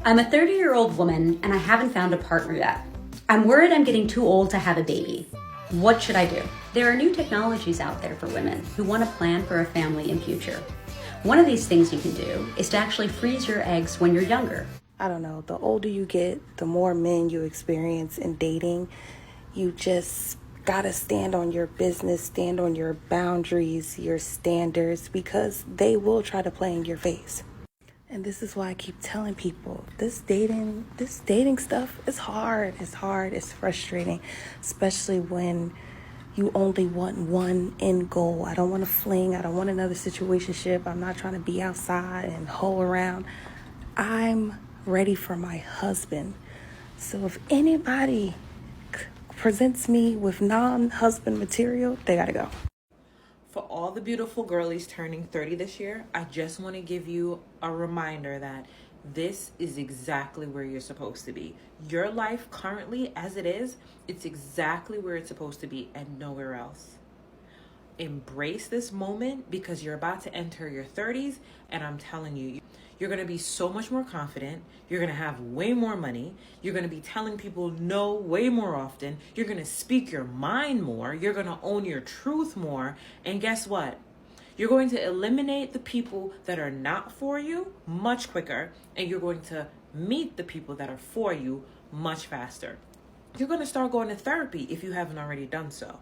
I'm a 30-year-old woman and I haven't found a partner yet. I'm worried I'm getting too old to have a baby. What should I do? There are new technologies out there for women who want to plan for a family in future. One of these things you can do is to actually freeze your eggs when you're younger. I don't know, the older you get, the more men you experience in dating. You just gotta stand on your business, stand on your boundaries, your standards, because they will try to play in your face. And this is why I keep telling people, this dating stuff is hard. It's frustrating, especially when you only want one end goal. I don't want to fling. I don't want another situationship. I'm not trying to be outside and hoe around. I'm ready for my husband. So if anybody presents me with non-husband material, they gotta go. For all the beautiful girlies turning 30 this year, I just want to give you a reminder that this is exactly where you're supposed to be. Your life currently, as it is, it's exactly where it's supposed to be and nowhere else. Embrace this moment because you're about to enter your 30s, and I'm telling you, you're going to be so much more confident. You're going to have way more money. You're going to be telling people no way more often. You're going to speak your mind more. You're going to own your truth more. And guess what? You're going to eliminate the people that are not for you much quicker. And you're going to meet the people that are for you much faster. You're going to start going to therapy if you haven't already done so.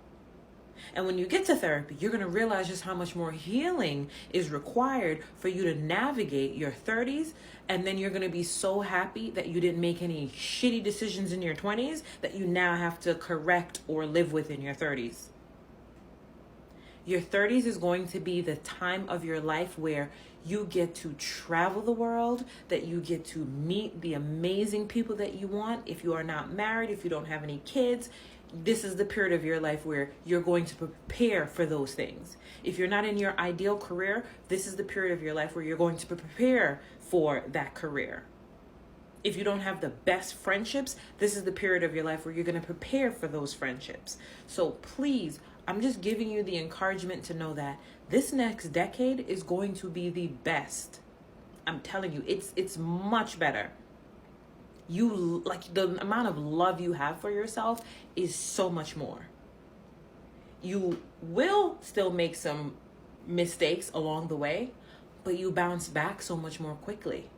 And when you get to therapy, you're going to realize just how much more healing is required for you to navigate your 30s. And then you're going to be so happy that you didn't make any shitty decisions in your 20s that you now have to correct or live with in your 30s. Your 30s is going to be the time of your life where you get to travel the world, that you get to meet the amazing people that you want. If you are not married, if you don't have any kids, this is the period of your life where you're going to prepare for those things. If you're not in your ideal career, this is the period of your life where you're going to prepare for that career. If you don't have the best friendships, this is the period of your life where you're going to prepare for those friendships. So please, I'm just giving you the encouragement to know that this next decade is going to be the best. I'm telling you, it's much better. You like the amount of love you have for yourself is so much more. You will still make some mistakes along the way, but you bounce back so much more quickly.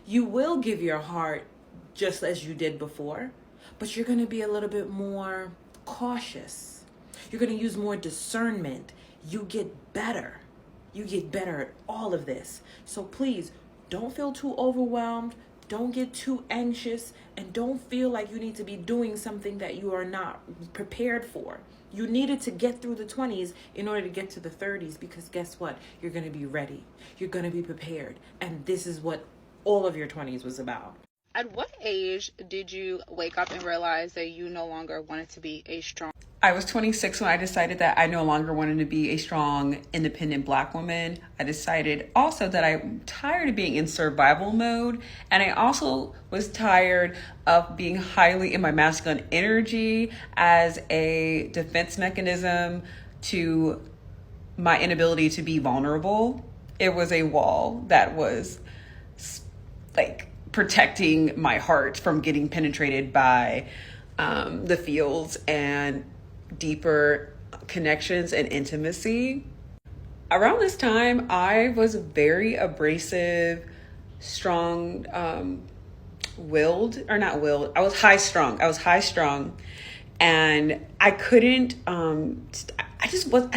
You will give your heart just as you did before, but you're going to be a little bit more cautious. You're going to use more discernment. You get better. You get better at all of this. So please don't feel too overwhelmed. Don't get too anxious, and don't feel like you need to be doing something that you are not prepared for. You needed to get through the 20s in order to get to the 30s, because guess what? You're going to be ready. You're going to be prepared. And this is what all of your 20s was about. At what age did you wake up and realize that you no longer wanted to be a strong? I was 26 when I decided that I no longer wanted to be a strong, independent Black woman. I decided also that I'm tired of being in survival mode. And I also was tired of being highly in my masculine energy as a defense mechanism to my inability to be vulnerable. It was a wall that was like protecting my heart from getting penetrated by the feels and deeper connections and intimacy. Around this time, I was very abrasive, strong, I was high strung, and I couldn't, I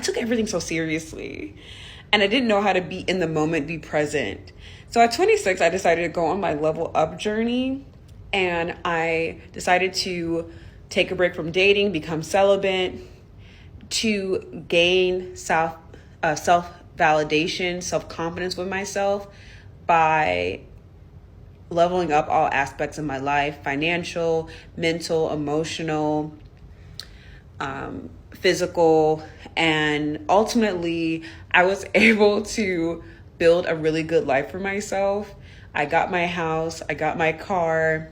took everything so seriously, and I didn't know how to be in the moment, be present. So at 26, I decided to go on my level up journey, and I decided to take a break from dating, become celibate, to gain self-validation, self-confidence with myself by leveling up all aspects of my life: financial, mental, emotional, physical. And ultimately, I was able to build a really good life for myself. I got my house, I got my car,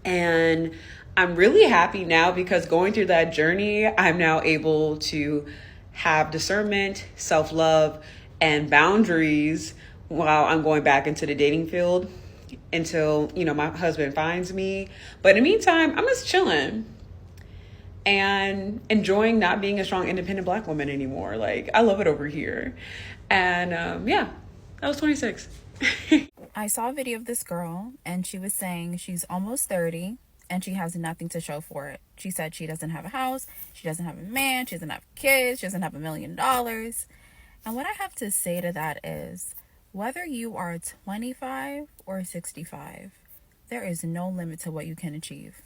and I'm really happy now because going through that journey, I'm now able to have discernment, self-love, and boundaries while I'm going back into the dating field. until, you know, my husband finds me. But in the meantime, I'm just chilling and enjoying not being a strong, independent Black woman anymore. Like, I love it over here. And yeah, I was 26. I saw a video of this girl, and she was saying she's almost 30 and she has nothing to show for it. She said she doesn't have a house, she doesn't have a man, she doesn't have kids, she doesn't have $1 million. And what I have to say to that is, whether you are 25 or 65, there is no limit to what you can achieve.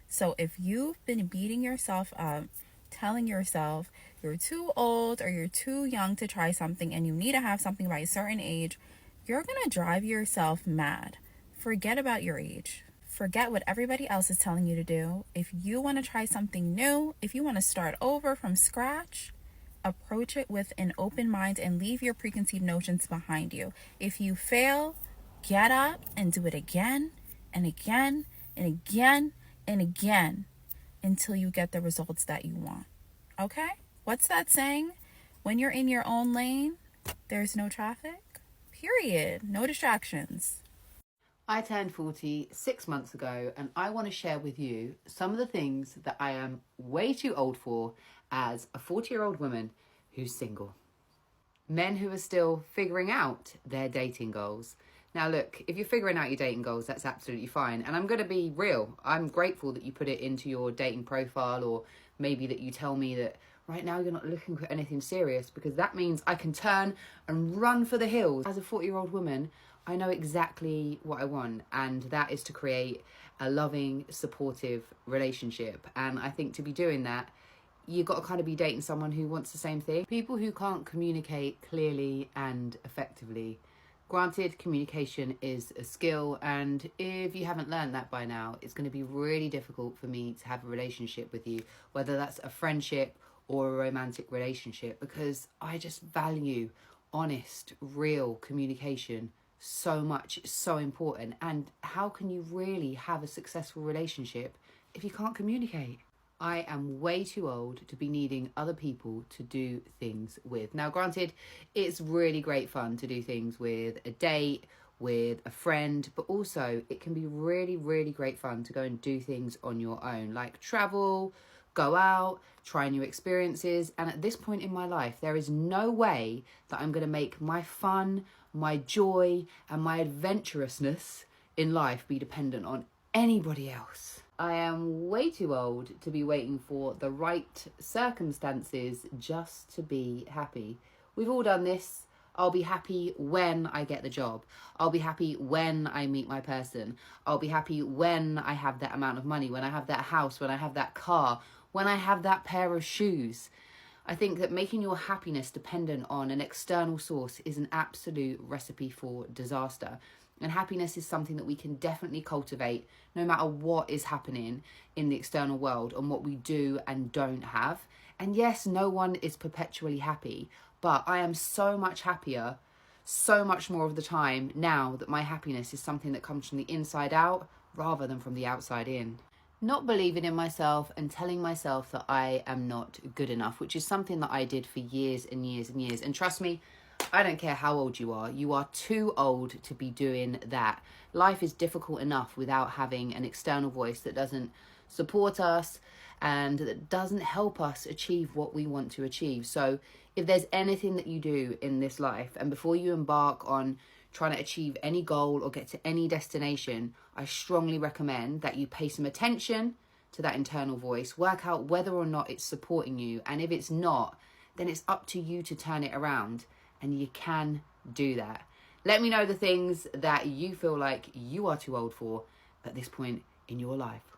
So if you've been beating yourself up, telling yourself you're too old or you're too young to try something and you need to have something by a certain age, you're going to drive yourself mad. Forget about your age. Forget what everybody else is telling you to do. If you want to try something new, if you want to start over from scratch, approach it with an open mind and leave your preconceived notions behind you. If you fail, get up and do it again and again and again and again until you get the results that you want. Okay? What's that saying? When you're in your own lane, there's no traffic. Period. No distractions. I turned 40 6 months ago, and I want to share with you some of the things that I am way too old for as a 40-year-old woman who's single. Men who are still figuring out their dating goals. Now look, if you're figuring out your dating goals, that's absolutely fine. And I'm going to be real. I'm grateful that you put it into your dating profile, or maybe that you tell me that right now you're not looking for anything serious, because that means I can turn and run for the hills. As a 40-year-old woman, I know exactly what I want, and that is to create a loving, supportive relationship. And I think to be doing that, you've got to kind of be dating someone who wants the same thing. People who can't communicate clearly and effectively. Granted, communication is a skill, and if you haven't learned that by now, it's going to be really difficult for me to have a relationship with you, whether that's a friendship or a romantic relationship, because I just value honest, real communication so much. It's so important. And how can you really have a successful relationship if you can't communicate? I am way too old to be needing other people to do things with. Now, granted, it's really great fun to do things with a date, with a friend, but also it can be really, really great fun to go and do things on your own, like travel, go out, try new experiences. And at this point in my life, there is no way that I'm going to make my fun, my joy, and my adventurousness in life be dependent on anybody else. I am way too old to be waiting for the right circumstances just to be happy. We've all done this. I'll be happy when I get the job. I'll be happy when I meet my person. I'll be happy when I have that amount of money, when I have that house, when I have that car, when I have that pair of shoes. I think that making your happiness dependent on an external source is an absolute recipe for disaster. And happiness is something that we can definitely cultivate no matter what is happening in the external world and what we do and don't have. And yes, no one is perpetually happy, but I am so much happier, so much more of the time now that my happiness is something that comes from the inside out rather than from the outside in. Not believing in myself and telling myself that I am not good enough, which is something that I did for years and years and years. And trust me, I don't care how old you are too old to be doing that. Life is difficult enough without having an external voice that doesn't support us and that doesn't help us achieve what we want to achieve. So if there's anything that you do in this life, and before you embark on trying to achieve any goal or get to any destination, I strongly recommend that you pay some attention to that internal voice, work out whether or not it's supporting you. And if it's not, then it's up to you to turn it around. And you can do that. Let me know the things that you feel like you are too old for at this point in your life.